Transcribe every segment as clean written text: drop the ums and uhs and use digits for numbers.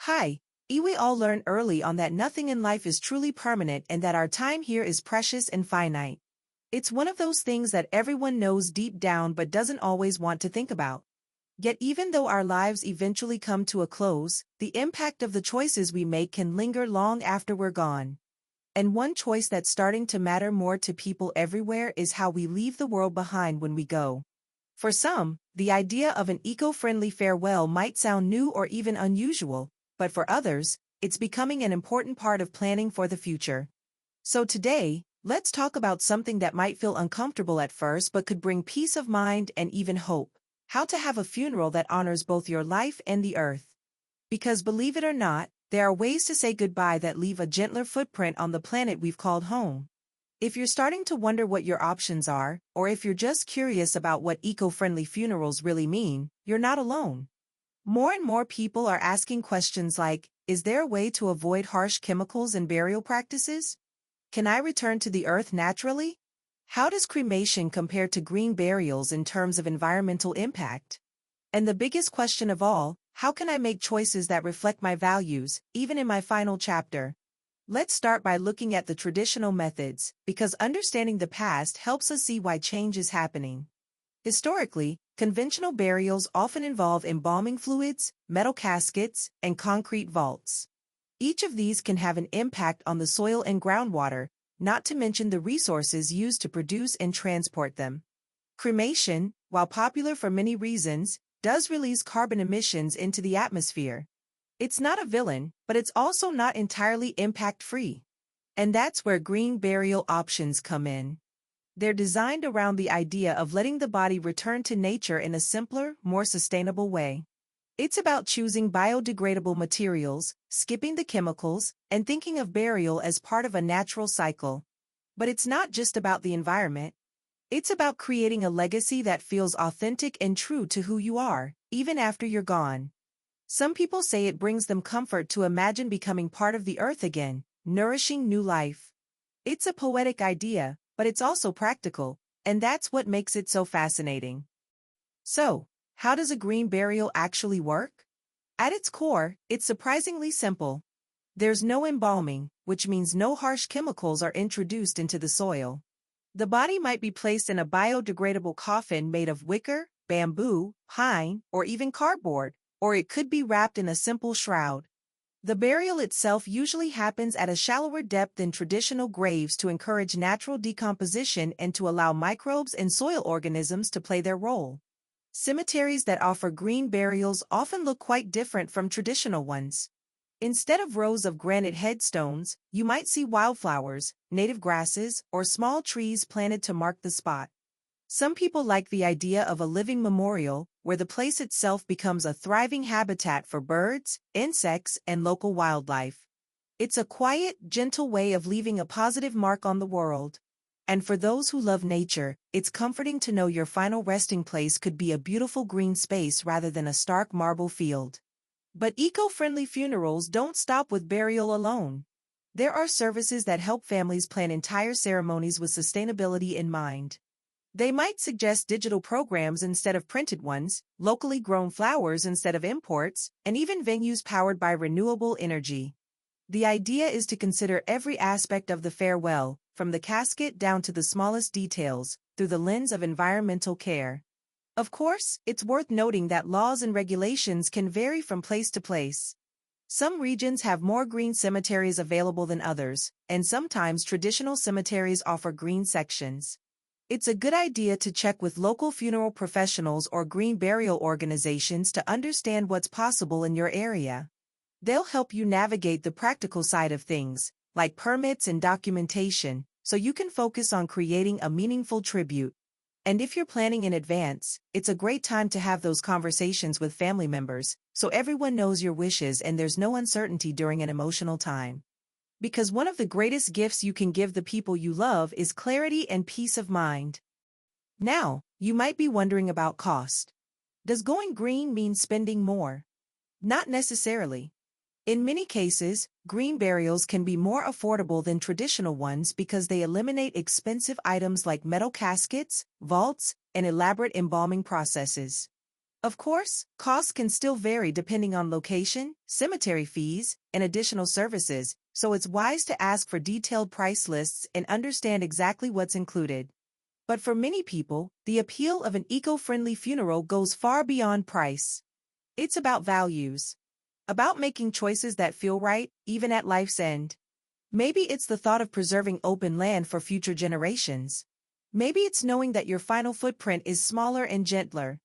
Hi, we all learn early on that nothing in life is truly permanent and that our time here is precious and finite. It's one of those things that everyone knows deep down but doesn't always want to think about. Yet even though our lives eventually come to a close, the impact of the choices we make can linger long after we're gone. And one choice that's starting to matter more to people everywhere is how we leave the world behind when we go. For some, the idea of an eco-friendly farewell might sound new or even unusual, but for others, it's becoming an important part of planning for the future. So today, let's talk about something that might feel uncomfortable at first but could bring peace of mind and even hope: how to have a funeral that honors both your life and the earth. Because believe it or not, there are ways to say goodbye that leave a gentler footprint on the planet we've called home. If you're starting to wonder what your options are, or if you're just curious about what eco-friendly funerals really mean, you're not alone. More and more people are asking questions like, is there a way to avoid harsh chemicals in burial practices? Can I return to the earth naturally? How does cremation compare to green burials in terms of environmental impact? And the biggest question of all, how can I make choices that reflect my values, even in my final chapter? Let's start by looking at the traditional methods, because understanding the past helps us see why change is happening. Historically, conventional burials often involve embalming fluids, metal caskets, and concrete vaults. Each of these can have an impact on the soil and groundwater, not to mention the resources used to produce and transport them. Cremation, while popular for many reasons, does release carbon emissions into the atmosphere. It's not a villain, but it's also not entirely impact-free. And that's where green burial options come in. They're designed around the idea of letting the body return to nature in a simpler, more sustainable way. It's about choosing biodegradable materials, skipping the chemicals, and thinking of burial as part of a natural cycle. But it's not just about the environment. It's about creating a legacy that feels authentic and true to who you are, even after you're gone. Some people say it brings them comfort to imagine becoming part of the earth again, nourishing new life. It's a poetic idea, but it's also practical, and that's what makes it so fascinating. So, how does a green burial actually work? At its core, it's surprisingly simple. There's no embalming, which means no harsh chemicals are introduced into the soil. The body might be placed in a biodegradable coffin made of wicker, bamboo, pine, or even cardboard, or it could be wrapped in a simple shroud. The burial itself usually happens at a shallower depth than traditional graves to encourage natural decomposition and to allow microbes and soil organisms to play their role. Cemeteries that offer green burials often look quite different from traditional ones. Instead of rows of granite headstones, you might see wildflowers, native grasses, or small trees planted to mark the spot. Some people like the idea of a living memorial, where the place itself becomes a thriving habitat for birds, insects, and local wildlife. It's a quiet, gentle way of leaving a positive mark on the world. And for those who love nature, it's comforting to know your final resting place could be a beautiful green space rather than a stark marble field. But eco-friendly funerals don't stop with burial alone. There are services that help families plan entire ceremonies with sustainability in mind. They might suggest digital programs instead of printed ones, locally grown flowers instead of imports, and even venues powered by renewable energy. The idea is to consider every aspect of the farewell, from the casket down to the smallest details, through the lens of environmental care. Of course, it's worth noting that laws and regulations can vary from place to place. Some regions have more green cemeteries available than others, and sometimes traditional cemeteries offer green sections. It's a good idea to check with local funeral professionals or green burial organizations to understand what's possible in your area. They'll help you navigate the practical side of things, like permits and documentation, so you can focus on creating a meaningful tribute. And if you're planning in advance, it's a great time to have those conversations with family members, so everyone knows your wishes and there's no uncertainty during an emotional time. Because one of the greatest gifts you can give the people you love is clarity and peace of mind. Now, you might be wondering about cost. Does going green mean spending more? Not necessarily. In many cases, green burials can be more affordable than traditional ones because they eliminate expensive items like metal caskets, vaults, and elaborate embalming processes. Of course, costs can still vary depending on location, cemetery fees, and additional services, so it's wise to ask for detailed price lists and understand exactly what's included. But for many people, the appeal of an eco-friendly funeral goes far beyond price. It's about values. About making choices that feel right, even at life's end. Maybe it's the thought of preserving open land for future generations. Maybe it's knowing that your final footprint is smaller and gentler.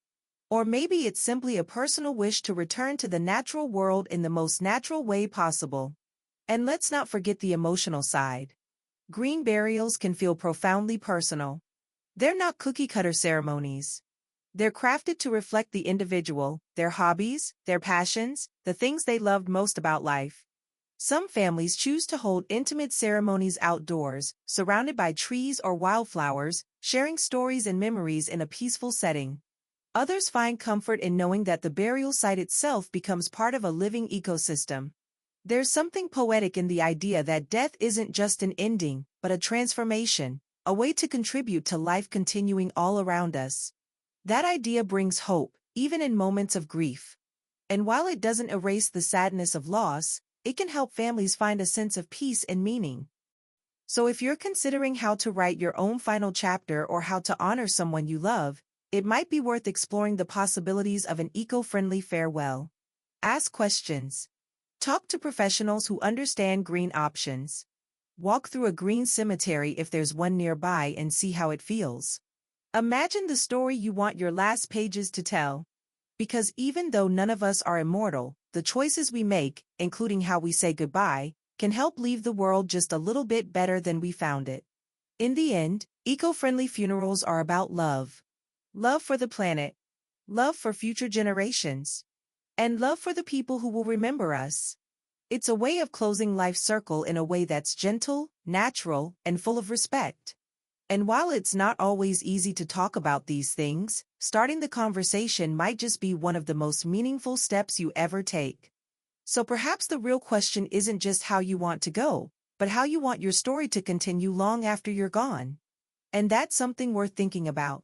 Or maybe it's simply a personal wish to return to the natural world in the most natural way possible. And let's not forget the emotional side. Green burials can feel profoundly personal. They're not cookie-cutter ceremonies. They're crafted to reflect the individual, their hobbies, their passions, the things they loved most about life. Some families choose to hold intimate ceremonies outdoors, surrounded by trees or wildflowers, sharing stories and memories in a peaceful setting. Others find comfort in knowing that the burial site itself becomes part of a living ecosystem. There's something poetic in the idea that death isn't just an ending, but a transformation, a way to contribute to life continuing all around us. That idea brings hope, even in moments of grief. And while it doesn't erase the sadness of loss, it can help families find a sense of peace and meaning. So if you're considering how to write your own final chapter or how to honor someone you love, it might be worth exploring the possibilities of an eco-friendly farewell. Ask questions. Talk to professionals who understand green options. Walk through a green cemetery if there's one nearby and see how it feels. Imagine the story you want your last pages to tell. Because even though none of us are immortal, the choices we make, including how we say goodbye, can help leave the world just a little bit better than we found it. In the end, eco-friendly funerals are about love. Love for the planet, love for future generations, and love for the people who will remember us. It's a way of closing life's circle in a way that's gentle, natural, and full of respect. And while it's not always easy to talk about these things, starting the conversation might just be one of the most meaningful steps you ever take. So perhaps the real question isn't just how you want to go, but how you want your story to continue long after you're gone. And that's something worth thinking about.